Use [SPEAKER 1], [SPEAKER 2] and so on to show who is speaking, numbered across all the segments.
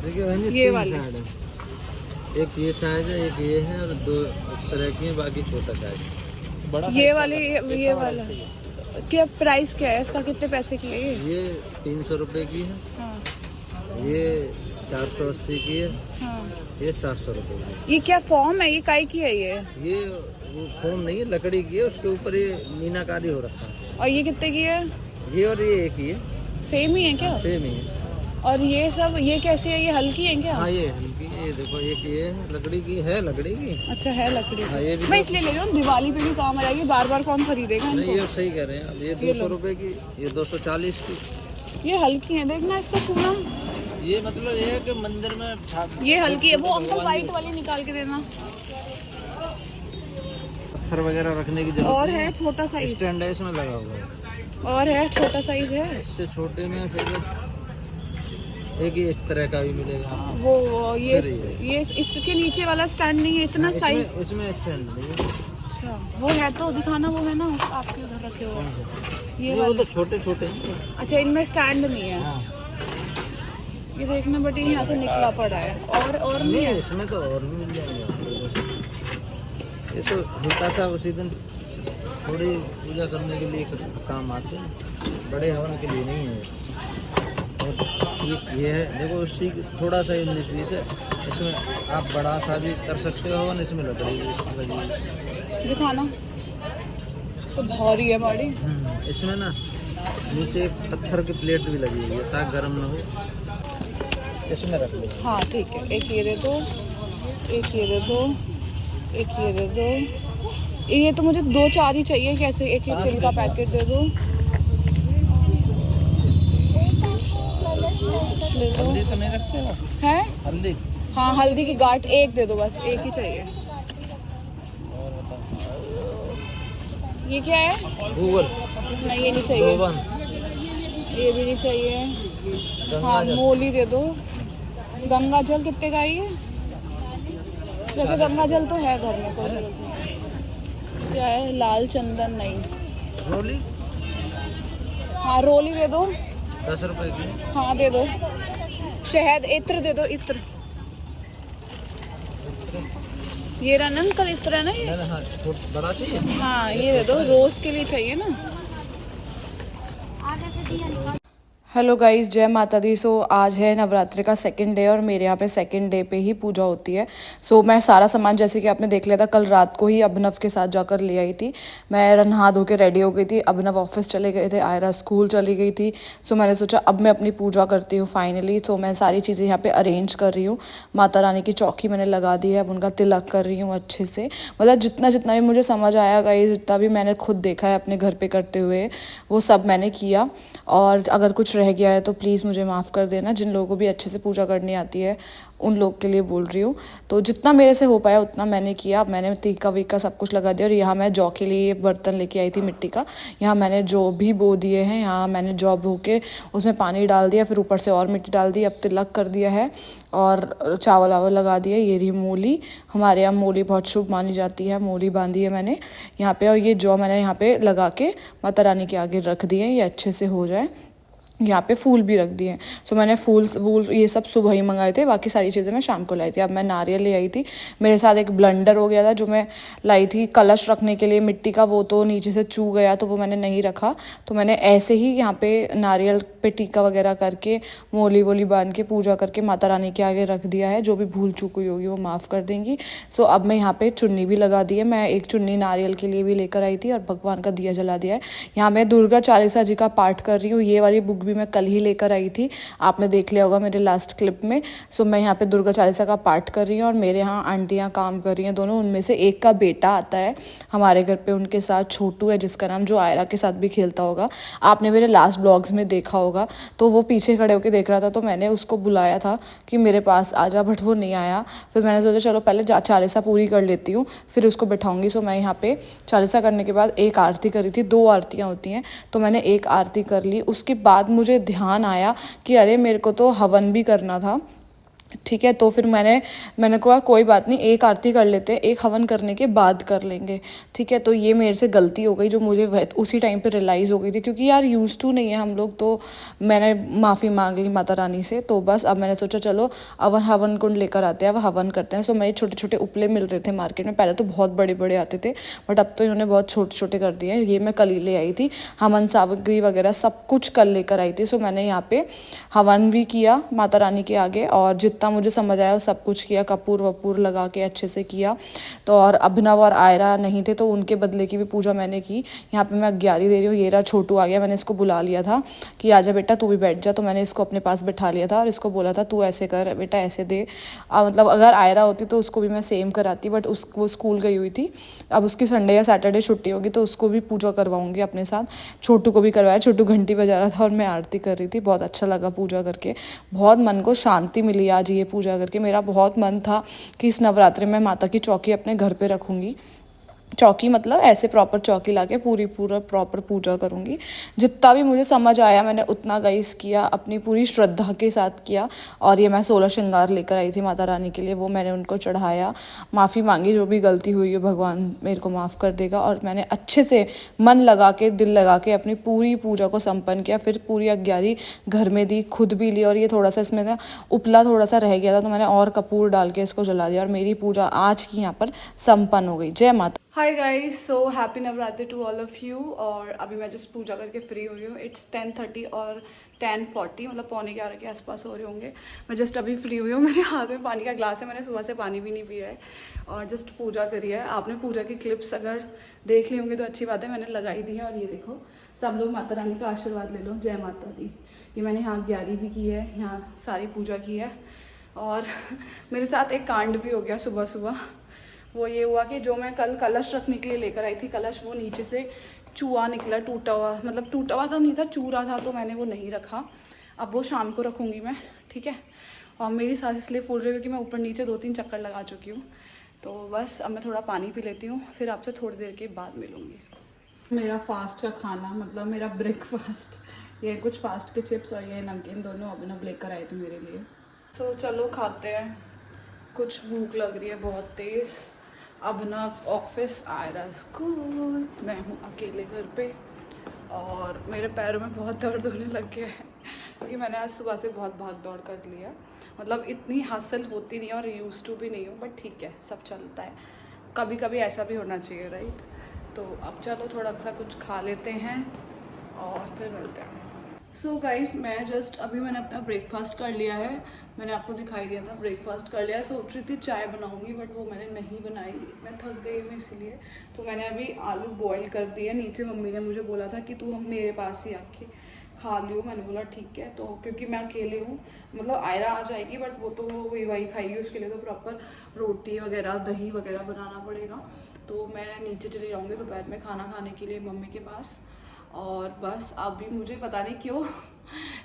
[SPEAKER 1] देखिए बहन जी,
[SPEAKER 2] ये
[SPEAKER 1] 3
[SPEAKER 2] वाले
[SPEAKER 1] साइड है। एक ये साइज है, एक ये है और 2 इस तरह की है, बाकी छोटा साइज। बड़ा
[SPEAKER 2] ये वाले ये वाला क्या प्राइस क्या है इसका, कितने पैसे की है ये?
[SPEAKER 1] ये 300 रुपये की है,
[SPEAKER 2] हाँ
[SPEAKER 1] ये 480 की है,
[SPEAKER 2] हाँ।
[SPEAKER 1] ये 700 रुपये की है।
[SPEAKER 2] ये क्या फॉर्म है, ये काई की है ये?
[SPEAKER 1] ये वो फोम नहीं है, लकड़ी की है, उसके ऊपर ये मीनाकारी हो रखा है।
[SPEAKER 2] और ये कितने की है?
[SPEAKER 1] ये और ये एक ही है,
[SPEAKER 2] सेम ही है क्या?
[SPEAKER 1] सेम ही है।
[SPEAKER 2] और ये सब ये कैसी है, ये हल्की है क्या?
[SPEAKER 1] हाँ ये हल्की है, ये देखो एक ये है, लकड़ी की है, लकड़ी की।
[SPEAKER 2] अच्छा है लकड़ी
[SPEAKER 1] हाँ
[SPEAKER 2] की।
[SPEAKER 1] ये भी
[SPEAKER 2] मैं इसलिए ले रही हूँ, दिवाली पे भी काम आ जाएगी, बार बार कौन खरीदेगा
[SPEAKER 1] नहीं,
[SPEAKER 2] इनको।
[SPEAKER 1] ये सही कह रहे हैं। अब ये 200 रुपये की, ये 240 की।
[SPEAKER 2] ये हल्की है, देखना इसको छूना।
[SPEAKER 1] ये मतलब ये है कि मंदिर में
[SPEAKER 2] ये हल्की है, वो अंकल वाइट वाली निकाल के देना।
[SPEAKER 1] पत्थर वगैरह रखने की जरूरत
[SPEAKER 2] और
[SPEAKER 1] नहीं
[SPEAKER 2] है छोटा साइज,
[SPEAKER 1] स्टैंड है इसमें लगा हुआ है।
[SPEAKER 2] और है छोटा साइज है।
[SPEAKER 1] इससे छोटे में फिर एक ही इस तरह का भी मिलेगा।
[SPEAKER 2] वो ये
[SPEAKER 1] फिर
[SPEAKER 2] ये इसके नीचे वाला स्टैंड नहीं है इतना साइज।
[SPEAKER 1] इसमें स्टैंड नहीं है।
[SPEAKER 2] अच्छा वो है तो दिखाना, वो है ना आपके उधर रखे हुए ये
[SPEAKER 1] वो
[SPEAKER 2] वाला।
[SPEAKER 1] तो छोटे छोटे हैं।
[SPEAKER 2] अच्छा इनमें स्टैंड नहीं है
[SPEAKER 1] हाँ।
[SPEAKER 2] ये देखना, बट ये यहाँ से निकला पड़ा है। और नहीं
[SPEAKER 1] नहीं
[SPEAKER 2] है
[SPEAKER 1] इसमें तो और भी मिल जाएंगे। ये तो हल्का सा उसी दिन थोड़ी पूजा करने के लिए काम आते हैं, बड़े हवन के लिए नहीं है। और ये है देखो, उसी थोड़ा सा 19-20 है, इसमें आप बड़ा सा भी कर सकते हो हवन, इसमें लकड़ी लगी है।
[SPEAKER 2] दिखाना तो भारी है बड़ी।
[SPEAKER 1] इसमें ना नीचे एक पत्थर की प्लेट भी लगी हुई है ताकि गर्म ना हो। इसमें रख लो।
[SPEAKER 2] हाँ ठीक है, एक ये दे दो, एक ये दे दो, एक ये दे दो। ये तो मुझे 2-4 ही चाहिए, कैसे एक ही तेल का पैकेट दे दो। ले लो।
[SPEAKER 1] हल्दी तो नहीं रखते हो?
[SPEAKER 2] है
[SPEAKER 1] हल्दी
[SPEAKER 2] हाँ, हल्दी की गांठ एक दे दो, बस एक ही चाहिए।
[SPEAKER 1] और बताओ।
[SPEAKER 2] ये क्या है?
[SPEAKER 1] गूगल
[SPEAKER 2] नहीं ये नहीं चाहिए,
[SPEAKER 1] गोवन,
[SPEAKER 2] ये भी नहीं चाहिए।
[SPEAKER 1] गंगा
[SPEAKER 2] हाँ
[SPEAKER 1] जल।
[SPEAKER 2] मोली दे दो। गंगा जल कितने का है ये? वैसे गंगा जल तो है घर में, कोई जरूरत नहीं। क्या है? लाल चंदन नहीं।
[SPEAKER 1] रोली
[SPEAKER 2] हाँ रोली दे दो।
[SPEAKER 1] 10 रुपए की।
[SPEAKER 2] हाँ दे दो। शहद, इत्र दे दो, इत्र। ये रहा ना अंकल, इत्र है ना ये?
[SPEAKER 1] हाँ बड़ा चाहिए।
[SPEAKER 2] हाँ ये दे दो, रोज के लिए चाहिए ना। हेलो गाइस, जय माता दी। सो आज है नवरात्रि का सेकंड डे और मेरे यहाँ पे सेकंड डे पे ही पूजा होती है। सो मैं सारा सामान जैसे कि आपने देख लिया था, कल रात को ही अभिनव के साथ जाकर ले आई थी। मैं नहा धो के रेडी हो गई थी, अभिनव ऑफिस चले गए थे, आयरा स्कूल चली गई थी। सो मैंने सोचा अब मैं अपनी पूजा करती हूँ फाइनली। सो मैं सारी चीज़ें यहाँ पे अरेंज कर रही हूँ। माता रानी की चौकी मैंने लगा दी है, अब उनका तिलक कर रही हूँ अच्छे से। मतलब जितना जितना भी मुझे समझ आया गाइस, जितना भी मैंने खुद देखा है अपने घर पे करते हुए, वो सब मैंने किया। और अगर कुछ रह गया है तो प्लीज़ मुझे माफ़ कर देना। जिन लोगों को भी अच्छे से पूजा करनी आती है उन लोग के लिए बोल रही हूँ। तो जितना मेरे से हो पाया उतना मैंने किया। अब मैंने टीका वीका सब कुछ लगा दिया। और यहाँ मैं जौ के लिए बर्तन लेके आई थी मिट्टी का। यहाँ मैंने जौ भी बो दिए हैं, यहाँ मैंने जौ बो के उसमें पानी डाल दिया, फिर ऊपर से और मिट्टी डाल दी। अब तिलक कर दिया है और चावल वावल लगा दिया। ये रही मूली, हमारे यहाँ मूली बहुत शुभ मानी जाती है, मूली बांधी है मैंने यहाँ पे। और ये जौ मैंने यहाँ पे लगा के माता रानी के आगे रख दिए, ये अच्छे से हो जाए। यहाँ पे फूल भी रख दिए हैं। सो मैंने फूल ये सब सुबह ही मंगाए थे, बाकी सारी चीज़ें मैं शाम को लाई थी। अब मैं नारियल ले आई थी, मेरे साथ एक ब्लेंडर हो गया था जो मैं लाई थी कलश रखने के लिए मिट्टी का, वो तो नीचे से चू गया तो वो मैंने नहीं रखा। तो मैंने ऐसे ही यहाँ पे नारियल पे टीका वगैरह करके मोली वोली बांध के पूजा करके माता रानी के आगे रख दिया है। जो भी भूल चूक हुई होगी वो माफ़ कर देंगी। सो अब मैं यहाँ पे चुन्नी भी लगा दी है। मैं एक चुन्नी नारियल के लिए भी लेकर आई थी और भगवान का दिया जला दिया है। यहाँ मैं दुर्गा चालीसा जी का पाठ कर रही हूँ। ये वाली बुक मैं कल ही लेकर आई थी, आपने देख लिया होगा मेरे लास्ट क्लिप में। सो मैं यहाँ पे दुर्गा चालीसा का पाठ कर रही हूँ और मेरे यहाँ आंटियाँ काम कर रही हैं दोनों। उनमें से एक का बेटा आता है हमारे घर पे, उनके साथ छोटू है जिसका नाम, जो आयरा के साथ भी खेलता होगा, आपने मेरे लास्ट ब्लॉग्स में देखा होगा। तो वो पीछे खड़े होकर देख रहा था, तो मैंने उसको बुलाया था कि मेरे पास आ जा, बट वो नहीं आया। फिर मैंने सोचा चलो पहले चालीसा पूरी कर लेती हूँ फिर उसको बैठाऊँगी। सो मैं यहाँ पे चालीसा करने के बाद एक आरती करी थी, 2 आरतियाँ होती हैं, तो मैंने एक आरती कर ली। उसके बाद मुझे ध्यान आया कि अरे मेरे को तो हवन भी करना था। ठीक है। तो फिर मैंने कहा कोई बात नहीं, एक आरती कर लेते हैं, एक हवन करने के बाद कर लेंगे, ठीक है। तो ये मेरे से गलती हो गई जो मुझे उसी टाइम पे रियलाइज़ हो गई थी, क्योंकि यार यूज़ टू नहीं है हम लोग, तो मैंने माफ़ी मांग ली माता रानी से। तो बस अब मैंने सोचा चलो हवन कुंड लेकर आते हैं, अब हवन करते हैं। सो मेरे छोटे छोटे उपले मिल रहे थे मार्केट में, पहले तो बहुत बड़े बड़े आते थे, बट अब तो इन्होंने बहुत छोटे छोटे कर दिए हैं। ये मैं कल ही ले आई थी, हवन सामग्री वगैरह सब कुछ कल लेकर आई थी। सो मैंने यहाँ पे हवन भी किया माता रानी के आगे, और जितना मुझे समझ आया वो सब कुछ किया, कपूर वपूर लगा के अच्छे से किया। तो और अभिनव और आयरा नहीं थे, तो उनके बदले की भी पूजा मैंने की। यहाँ पे मैं 11 दे रही हूँ। ये रहा छोटू आ गया, मैंने इसको बुला लिया था कि आजा बेटा तू भी बैठ जा, तो मैंने इसको अपने पास बैठा लिया था और इसको बोला था तू ऐसे कर बेटा, ऐसे दे। मतलब अगर आयरा होती तो उसको भी मैं सेम कराती, बट वो स्कूल गई हुई थी। अब उसकी संडे या सैटरडे छुट्टी होगी, तो उसको भी पूजा करवाऊंगी अपने साथ। छोटू को भी करवाया, छोटू घंटी बजा रहा था और मैं आरती कर रही थी। बहुत अच्छा लगा पूजा करके, बहुत मन को शांति मिली आज ये पूजा करके। मेरा बहुत मन था कि इस नवरात्रि में माता की चौकी अपने घर पे रखूँगी। चौकी मतलब ऐसे प्रॉपर चौकी लाके पूरा प्रॉपर पूजा करूँगी। जितना भी मुझे समझ आया मैंने उतना गाइस किया, अपनी पूरी श्रद्धा के साथ किया। और ये मैं 16 श्रृंगार लेकर आई थी माता रानी के लिए, वो मैंने उनको चढ़ाया, माफ़ी मांगी, जो भी गलती हुई है भगवान मेरे को माफ़ कर देगा। और मैंने अच्छे से मन लगा के, दिल लगा के अपनी पूरी पूजा को संपन्न किया। फिर पूरी 11 घर में दी, खुद भी ली। और ये थोड़ा सा इसमें ना उपला थोड़ा सा रह गया था, तो मैंने और कपूर डाल के इसको जला दिया, और मेरी पूजा आज की यहाँ पर संपन्न हो गई। जय माता। Hi guys, so happy Navratri to all of you. और अभी मैं जस्ट पूजा करके फ्री हुई हूँ। इट्स 10:30 और 10:40 मतलब 11:45 के आसपास हो रहे होंगे। मैं जस्ट अभी फ्री हुई हूँ, मेरे हाथ में पानी का ग्लास है, मैंने सुबह से पानी भी नहीं पिया है और जस्ट पूजा करी है। आपने पूजा की क्लिप्स अगर देख ली होंगी तो अच्छी बात है, मैंने लगाई दी है। और ये देखो, सब लोग माता रानी का आशीर्वाद ले लो, जय माता दी। ये मैंने यहाँ 11 भी की है, यहाँ सारी पूजा की है। और मेरे साथ एक कांड भी हो गया सुबह सुबह। वो ये हुआ कि जो मैं कल कलश रखने के लिए लेकर आई थी कलश, वो नीचे से चूहा निकला, टूटा हुआ, मतलब टूटा हुआ तो नहीं था, चूरा था, तो मैंने वो नहीं रखा। अब वो शाम को रखूँगी मैं, ठीक है। और मेरी सांस इसलिए फूल रही है क्योंकि मैं ऊपर नीचे 2-3 चक्कर लगा चुकी हूँ। तो बस अब मैं थोड़ा पानी पी लेती हूँ, फिर आपसे थोड़ी देर के बाद मिलूँगी। मेरा फास्ट का खाना मतलब मेरा ब्रेकफास्ट, ये कुछ फास्ट के चिप्स और ये नमकीन दोनों अभिनव लेकर आए थे मेरे लिए। सो चलो खाते हैं, कुछ भूख लग रही है बहुत तेज़। अभिनव ऑफिस, आयरा स्कूल, मैं हूँ अकेले घर पे और मेरे पैरों में बहुत दर्द होने लग गया है क्योंकि मैंने आज सुबह से बहुत भाग दौड़ कर लिया। मतलब इतनी हासिल होती नहीं है और यूज़ टू भी नहीं हूँ, बट ठीक है, सब चलता है, कभी कभी ऐसा भी होना चाहिए, राइट। तो अब चलो थोड़ा सा कुछ खा लेते हैं और फिर मिलते हैं। सो गाइस, मैं जस्ट अभी मैंने अपना ब्रेकफास्ट कर लिया है, मैंने आपको दिखाई दिया था ब्रेकफास्ट कर लिया है। सोच रही थी चाय बनाऊंगी बट वो मैंने नहीं बनाई, मैं थक गई हूँ इसलिए। तो मैंने अभी आलू बॉईल कर दिया। नीचे मम्मी ने मुझे बोला था कि तू हम मेरे पास ही आके खा लियो, मैंने बोला ठीक है। तो क्योंकि मैं अकेले हूँ, मतलब आयरा आ जाएगी बट वो तो वही खाएगी, उसके लिए तो प्रॉपर रोटी वगैरह दही वगैरह बनाना पड़ेगा। तो मैं नीचे चली जाऊँगी दोपहर में खाना खाने के लिए मम्मी के पास। और बस अभी मुझे पता नहीं क्यों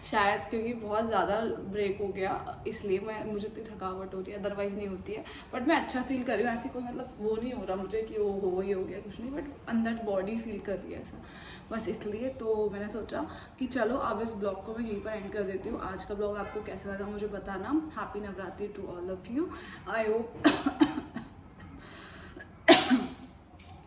[SPEAKER 2] शायद क्योंकि बहुत ज़्यादा ब्रेक हो गया इसलिए मुझे इतनी थकावट हो रही है, अदरवाइज़ नहीं होती है। बट मैं अच्छा फील कर रही हूँ, ऐसी कोई मतलब वो नहीं हो रहा मुझे कि वो हो ये हो गया, कुछ नहीं, बट अंदर बॉडी फील कर रही है ऐसा, बस इसलिए। तो मैंने सोचा कि चलो अब इस ब्लॉग को मैं यहीं पर एंड कर देती हूँ। आज का ब्लॉग आपको कैसा लगा मुझे बताना। Happy Navratri to all of you. I hope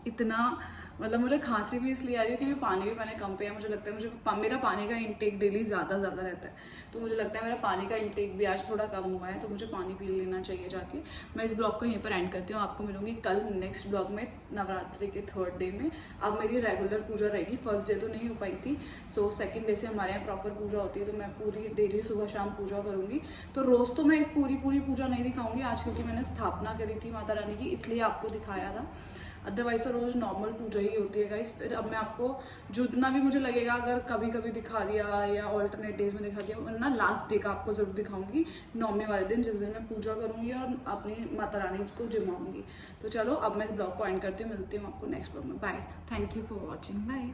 [SPEAKER 2] इतना मतलब मुझे खांसी भी इसलिए आ रही है क्योंकि पानी भी मैंने कम पिया। मुझे लगता है मेरा पानी का इंटेक डेली ज़्यादा रहता है, तो मुझे लगता है मेरा पानी का इंटेक भी आज थोड़ा कम हुआ है, तो मुझे पानी पी लेना चाहिए जाके। मैं इस ब्लॉग को यहीं पर एंड करती हूँ, आपको मिलूंगी कल नेक्स्ट ब्लॉग में नवरात्रि के 3rd डे में। अब मेरी रेगुलर पूजा रहेगी, 1st डे तो नहीं हो पाई थी, सो 2nd डे से हमारे यहाँ प्रॉपर पूजा होती है, तो मैं पूरी डेली सुबह शाम पूजा करूँगी। तो रोज़ तो मैं पूरी पूजा नहीं दिखाऊँगी आज, क्योंकि मैंने स्थापना करी थी माता रानी की, इसलिए आपको दिखाया था। अदरवाइज तो रोज़ नॉर्मल पूजा ही होती है गाइस। फिर अब मैं आपको जितना भी मुझे लगेगा अगर कभी कभी दिखा दिया या ऑल्टरनेट डेज में दिखा दिया, वरना लास्ट डे का आपको ज़रूर दिखाऊंगी, नौमी वाले दिन, जिस दिन मैं पूजा करूंगी और अपनी माता रानी को जिमाऊंगी। तो चलो अब मैं इस ब्लॉग को एंड करती हूँ, मिलती हूँ आपको नेक्स्ट ब्लॉग में। Bye, thank you for watching, bye.